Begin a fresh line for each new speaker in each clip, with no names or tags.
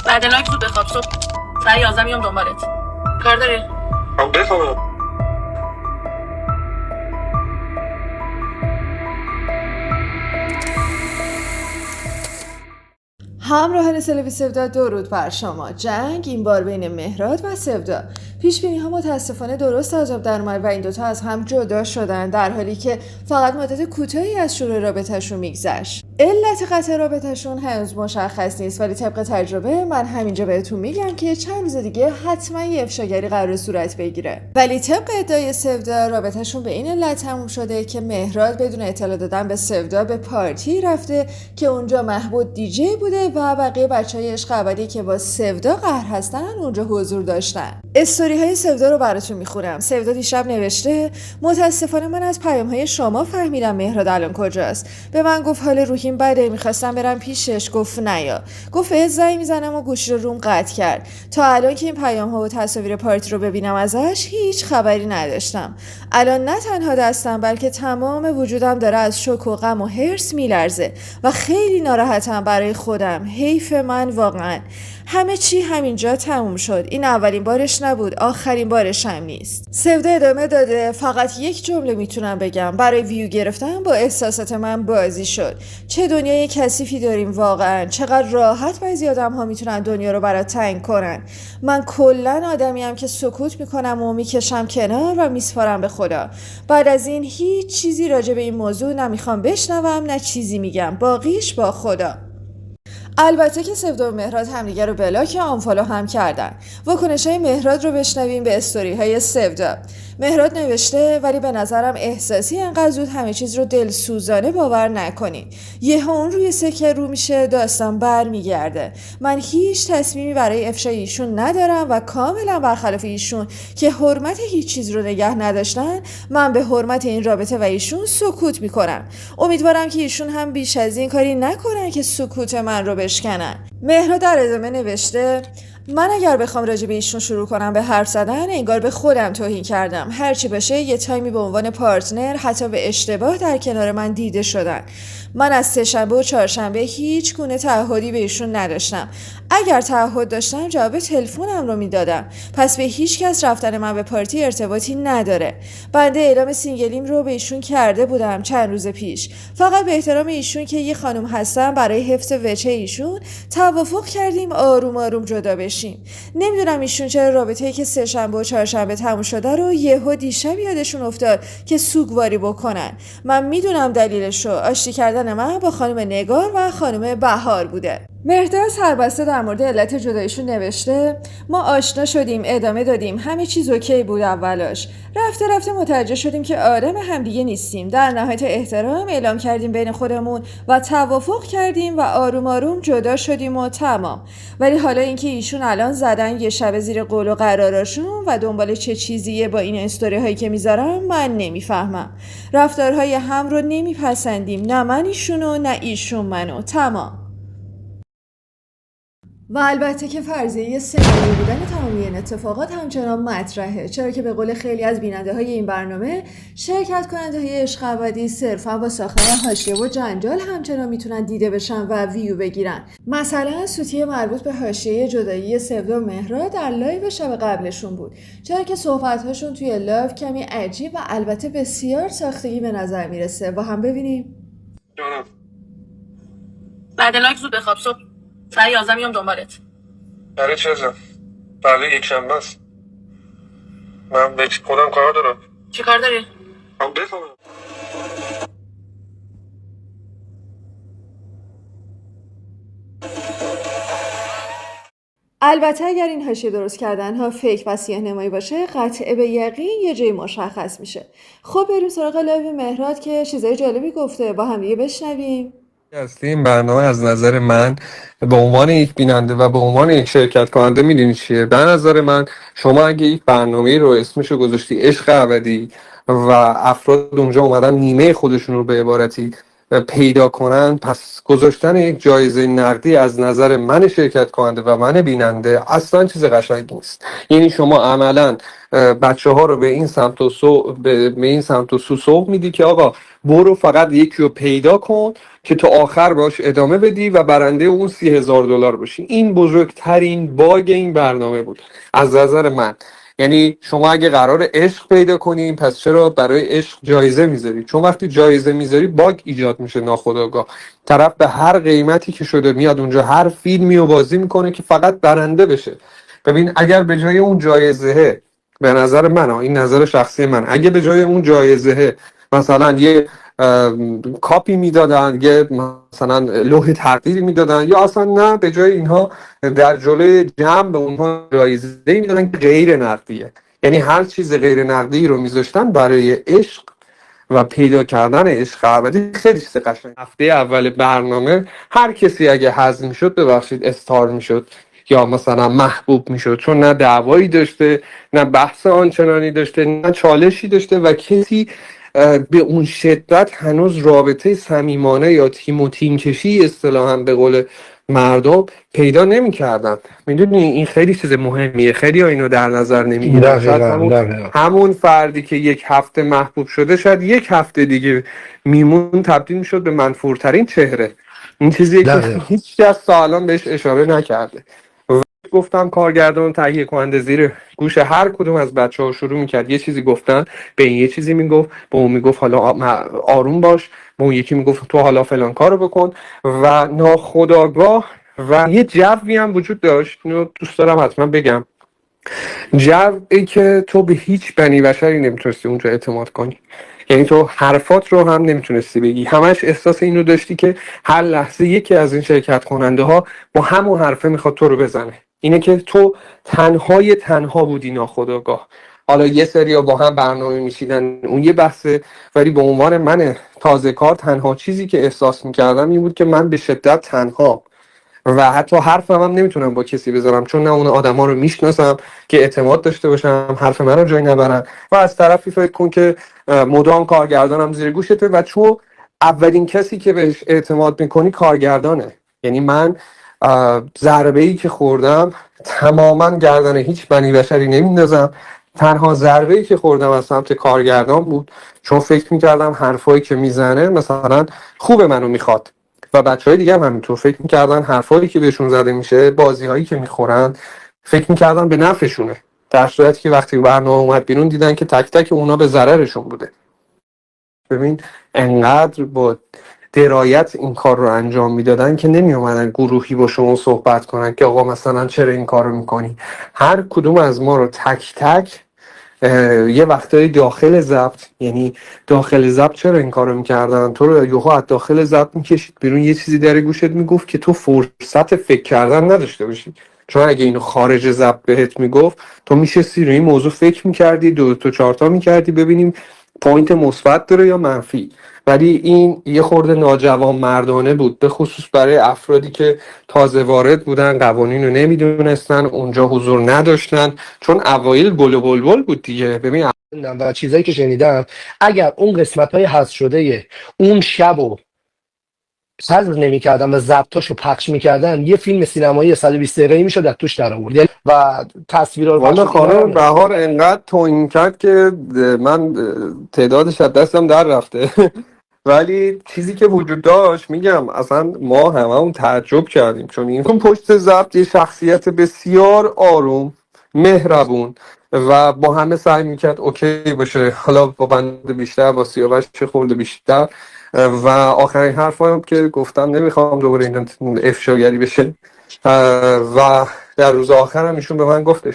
بعد لاک زود بخواب. صبح ساعت 11 میام دنبالت. کار داری؟
بخوابم.
همراهان سلوی سودا، درود بر شما. جنگ این بار بین مهراد و سودا. پیش بینی ها متاسفانه درست از آب در اومد و این دوتا از هم جدا شدن، در حالی که فقط مدت کوتاهی از شروع رابطه‌شون میگذشت. علت قطع رابطه‌شون هنوز مشخص نیست، ولی طبق تجربه من همینجا بهتون میگم که چند روز دیگه حتما یه افشاگری قرار صورت بگیره. ولی طبق ادعای سودا رابطه‌شون به این علت تموم شده که مهراد بدون اطلاع دادن به سودا به پارتی رفته که اونجا محمود دیجی بوده و بقیه بچهای عشق ابدی که با سودا قهر هستن اونجا حضور داشتن. استوری های سودا رو براتون میخونم. سودا دیشب نوشته: متاسفانه من از پیام های شما فهمیدم مهراد الان کجاست. به من گفت حال روحیم بده، میخواستم برم پیشش، گفت نیا. گفت بهت زنگ میزنم و گوشی رو روم قطع کرد. تا الان که این پیام ها و تصاویر پارتی رو ببینم ازش هیچ خبری نداشتم. الان نه تنها دستم بلکه تمام وجودم داره از شوک و غم و حرص میلرزه و خیلی ناراحتم برای خودم. حیف من واقعا. همه چی همینجا تموم شد. این اولین بارش نبود، آخرین بارش هم نیست. سودا ادامه داده: فقط یک جمله میتونم بگم، برای ویو گرفتن با احساسات من بازی شد. چه دنیای کثیفی داریم واقعا. چقدر راحت بعضی آدم ها میتونن دنیا رو برات تنگ کنن. من کلا آدمیم که سکوت میکنم و میکشم کنار و میسپارم به خدا. بعد از این هیچ چیزی راجع به این موضوع نمیخوام بشنوم، نه چیزی میگم. باقیش با خدا. البته که سودا و مهراد همدیگه رو بلاک یا آنفالو هم کردن. واکنش‌های مهراد رو بشنویم به استوری های سودا. مهراد نوشته: ولی به نظرم احساسی انقدر زود همه چیز رو دلسوزانه باور نکنین. یهو اون روی سکه رو میشه، داستان برمیگرده. من هیچ تصمیمی برای افشای ایشون ندارم و کاملا برخلاف ایشون که حرمت هیچ چیز رو نگه نداشتن، من به حرمت این رابطه و ایشون سکوت میکنم. امیدوارم که ایشون هم بیش از این کاری نکنن که سکوت من رو بشکنن. مهراد در ادامه نوشته: من اگر بخوام راجع به ایشون شروع کنم به حرف زدن، انگار به خودم توهین کردم. هرچی باشه یه تایمی به عنوان پارتنر حتی به اشتباه در کنار من دیده شدن. من از سه‌شنبه و چهارشنبه هیچ گونه تعهدی به ایشون نداشتم. اگر تعهد داشتم جواب تلفنم رو میدادم. پس به هیچ کس رفتن من به پارتی ارتباطی نداره. بنده اعلام سینگلیم رو به ایشون کرده بودم چند روز پیش. فقط به احترام ایشون که یه خانم هستم، برای حفظ وجه ایشون توافق کردیم آروم آروم جدا بشیم. نمیدونم ایشون چرا رابطه‌ای که سه‌شنبه و چهارشنبه تموم شده رو یهو دیشب یادشون افتاد که سوگواری بکنن. من میدونم دلیلشو. آشتی کردن من با خانم نگار و خانم بهار بوده. مهرداد سربسته در مورد علت جداییشون نوشته: ما آشنا شدیم، ادامه دادیم، همه چیز اوکی بود اولاش. رفته رفته متوجه شدیم که آدم همدیگه نیستیم. در نهایت احترام اعلام کردیم بین خودمون و توافق کردیم و آروم آروم جدا شدیم و تمام. ولی حالا اینکه ایشون الان زدن یه شب زیر قول و قراراشون و دنبال چه چیزیه با این استوری هایی که میذارم، من نمیفهمم. رفتارهای هم رو نمیپسندیم، نه من ایشونو نه ایشون منو. تمام. و البته که فرضیه سناریو بودن تمامی این اتفاقات همچنان مطرحه، چرا که به قول خیلی از بیننده های این برنامه، شرکت کننده های عشق ابدی صرفا با ساختن حاشیه و جنجال همچنان میتونن دیده بشن و ویو بگیرن. مثلا سوتی مربوط به حاشیه جدایی سودا و مهراد در لایو شب قبلشون بود، چرا که صحبت‌هاشون توی لایو کمی عجیب و البته بسیار ساختگی به نظر میرسه. با هم ببینیم.
جانم.
بعد لاک زود بخواب. صبح ساعت 11 میام دنبالت.
برای چه ازم؟ بله یک شنبه است. من به خودم کار دارم.
چی کار داری؟
بخوابم.
البته اگر این حاشیه درست کردن ها فیک و سیاه نمایی باشه، قطع به یقین یه جایی مشخص میشه. خب بریم سراغ لایو مهراد که چیزای جالبی گفته. با هم دیگه بشنویم.
اصلی این برنامه از نظر من به عنوان یک بیننده و به عنوان یک شرکت کننده میدونی چیه؟ به نظر من شما اگه یک برنامه رو اسمشو گذاشتی عشق ابدی و افراد اونجا اومدن نیمه خودشون رو به عبارتی پیدا کنن، پس گذاشتن یک جایزه نقدی از نظر من شرکت کننده و من بیننده اصلا چیز قشنگی نیست. یعنی شما عملا بچه ها رو به این سمت و به این سمت و سو سوق میدی که آقا برو فقط یکی رو پیدا کن که تو آخر باش ادامه بدی و برنده اون $30,000 باشی. این بزرگترین باگ این برنامه بود از نظر من. یعنی شما اگه قرار عشق پیدا کنیم پس چرا برای عشق جایزه میذاری؟ چون وقتی جایزه میذاری باگ ایجاد میشه ناخودآگاه. طرف به هر قیمتی که شده میاد اونجا هر فیلمی رو بازی میکنه که فقط برنده بشه. ببین اگر به جای اون جایزه، به نظر من این نظر شخصی من، اگه به جای اون جایزه مثلا یه کاپی میدادن، یه مثلا لوح تقدیری میدادن، یا اصلا نه به جای اینها در جلوی جمع به اونها جایزه میدادن که غیر نقدیه، یعنی هر چیز غیر نقدی رو میذاشتن برای عشق و پیدا کردن عشق ابدی. خیلی چیز قشنگ. هفته اول برنامه هر کسی اگه حذف میشد ببخشید استار میشد یا مثلا محبوب میشد، چون نه دعوایی داشته، نه بحث آنچنانی داشته، نه چالشی داشته و کسی به اون شدت هنوز رابطه صمیمانه یا تیم و تیم کشی اصطلاحا به قول مردم پیدا نمی‌کردن. میدونی این خیلی چیز مهمیه، خیلی ها اینو در نظر نمیگیرن. شاید همون فردی که یک هفته محبوب شده شاید یک هفته دیگه میمون تبدیل میشد به منفورترین چهره. این چیزیه که هیچ کس تا الان بهش اشاره نکرده. گفتم کارگردان تهیه کننده زیر گوش هر کدوم از بچه‌ها شروع میکرد یه چیزی گفتن، به این یه چیزی میگفت، به اون میگفت حالا آروم باش، به اون یکی میگفت تو حالا فلان کارو بکن و ناخودآگاه. و یه جوی هم وجود داشت، اینو دوست دارم حتما بگم، جوی که تو به هیچ بنی بشری نمیتونستی اونجا اعتماد کنی. یعنی تو حرفات رو هم نمیتونستی بگی، همش احساس اینو داشتی که هر لحظه یکی از این شرکت کننده ها با همون حرفه میخواد تو رو بزنه. اینه که تو تنها بودی ناخودآگاه. حالا یه سری با هم برنامه میشیدن اون یه بحثه، ولی به عنوان من تازه کار تنها چیزی که احساس میکردم این بود که من به شدت تنها و حتی حرفم هم نمیتونم با کسی بذارم، چون نه اون آدما رو میشناسم که اعتماد داشته باشم حرف من رو جای نبرن، و از طرفی فکر کن که مدام کارگردانم زیر گوشته و چون اولین کسی که بهش اعتماد میکنی کارگردانه. یعنی من ضربه ای که خوردم تماما گردن هیچ بنی بشری نمیندازم، تنها ضربه ای که خوردم از سمت کارگردان بود، چون فکر میکردم حرفایی که میزنه مثلا خوب منو میخواد و بچهای دیگه هم همینطور فکر میکردن حرفایی که بهشون زده میشه، بازیهایی که میخورن، فکر میکردن به نفعشونه، در صورتی که وقتی برنامه اومد بیرون دیدن که تک تک اونا به ضررشون بوده. ببین انقدر با درایت این کار رو انجام میدادن که نمی اومدن گروهی با شما صحبت کنن که آقا مثلا چرا این کار رو میکنی. هر کدوم از ما رو تک تک یه وقتایی داخل ضبط، یعنی داخل ضبط چرا این کارو میکردن، تو رو یهو از داخل ضبط میکشید بیرون، یه چیزی در گوشت میگفت که تو فرصت فکر کردن نداشته باشی، چون اگه اینو خارج ضبط بهت میگفت تو میشستی روی این موضوع فکر میکردی، دو تا چهار تا میکردی ببینیم پوینت مثبت داره یا منفی. ولی این یه خورده ناجوان مردانه بود، به خصوص برای افرادی که تازه وارد بودن، قوانین رو نمیدونستن، اونجا حضور نداشتن، چون اوایل گل و بلبل بود دیگه. ببین
و چیزایی که شنیدم اگر اون قسمت های حذف شده اون شب رو حذف نمی‌کردن و ضبطاشو پخش می‌کردن، یه فیلم سینمایی 120 دقیقه‌ای میشد از توش در آورد و تصویرا رو پخش
والا خانم
می‌کردن.
بهار انقدر توهین کرد که من تعدادش از دستم در رفته. ولی چیزی که وجود داشت، میگم اصلا ما هممون تعجب کردیم، چون این پشت ضبط یه شخصیت بسیار آروم، مهربون و با همه سعی میکرد اوکی باشه، حالا با بند بیشتر، با سیاوش چه خورده بیشتر. و آخرین حرف هم که گفتم نمیخوام دوباره این افشاگری بشه، و در روز آخر هم ایشون به من گفتش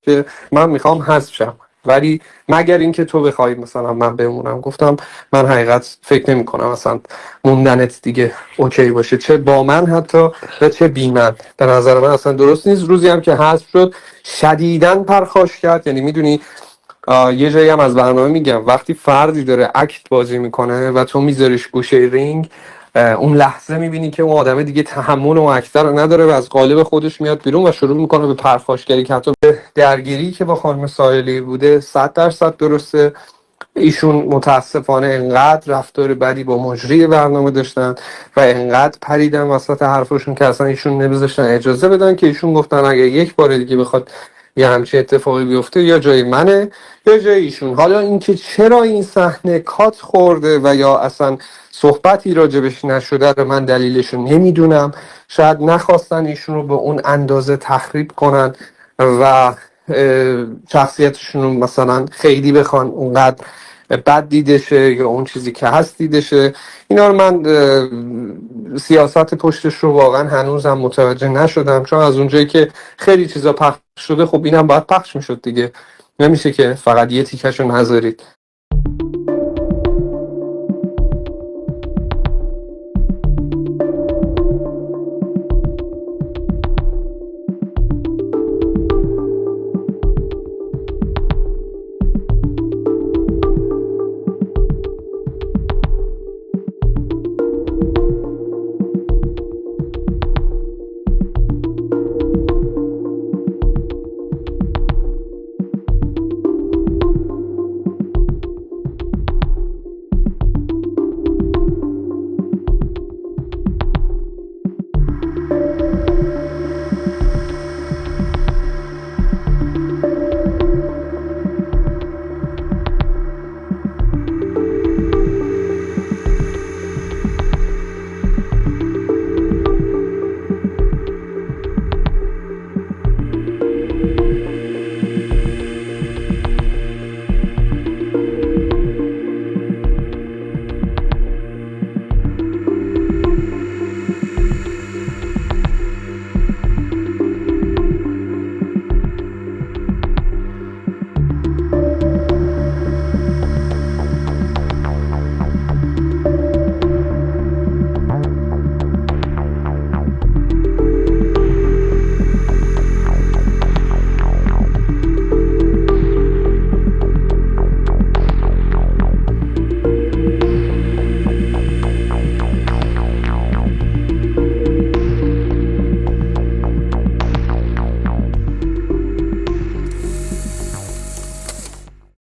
که من میخوام حذف شم، ولی مگر اینکه تو بخوای مثلا من بمونم. گفتم من حقیقت فکر نمی کنم اصلا موندنت دیگه اوکی باشه، چه با من حتی و چه بی من. به نظر من اصلا درست نیست. روزی هم که حذف شد شدیداً پرخاش کرد. یعنی میدونی یه جایی هم از برنامه میگم وقتی فردی داره اکت بازی میکنه و تو میذاریش گوشه رینگ، اون لحظه میبینی که اون آدمه دیگه تحمل و اکتر رو نداره و از قالب خودش میاد بیرون و شروع میکنه به پرخاشگری، که حتی درگیری که با خانم سایلی بوده 100% درسته. ایشون متاسفانه انقدر رفتار بدی با مجری برنامه داشتن و انقدر پریدن وسط حرفشون که اصلا ایشون نمیذاشتن اجازه بدن، که ایشون گفتن اگه یک بار دیگه بخواد یه همچین اتفاقی بیفته یا جای منه یا جای ایشون. حالا اینکه چرا این صحنه کات خورده و یا اصلا صحبتی راجبش نشده رو من دلیلش رو نمیدونم. شاید نخواستن ایشون رو به اون اندازه تخریب کنن و شخصیتشون رو مثلا خیلی بخوان اونقدر بد دیده شه یا اون چیزی که هست دیده شه. اینا رو من سیاست پشتش رو واقعا هنوزم متوجه نشدم، چون از اونجایی که خیلی چیزا پخش شده خب اینم باید پخش میشد دیگه. نمیشه که فقط یه تیکش رو نذارید.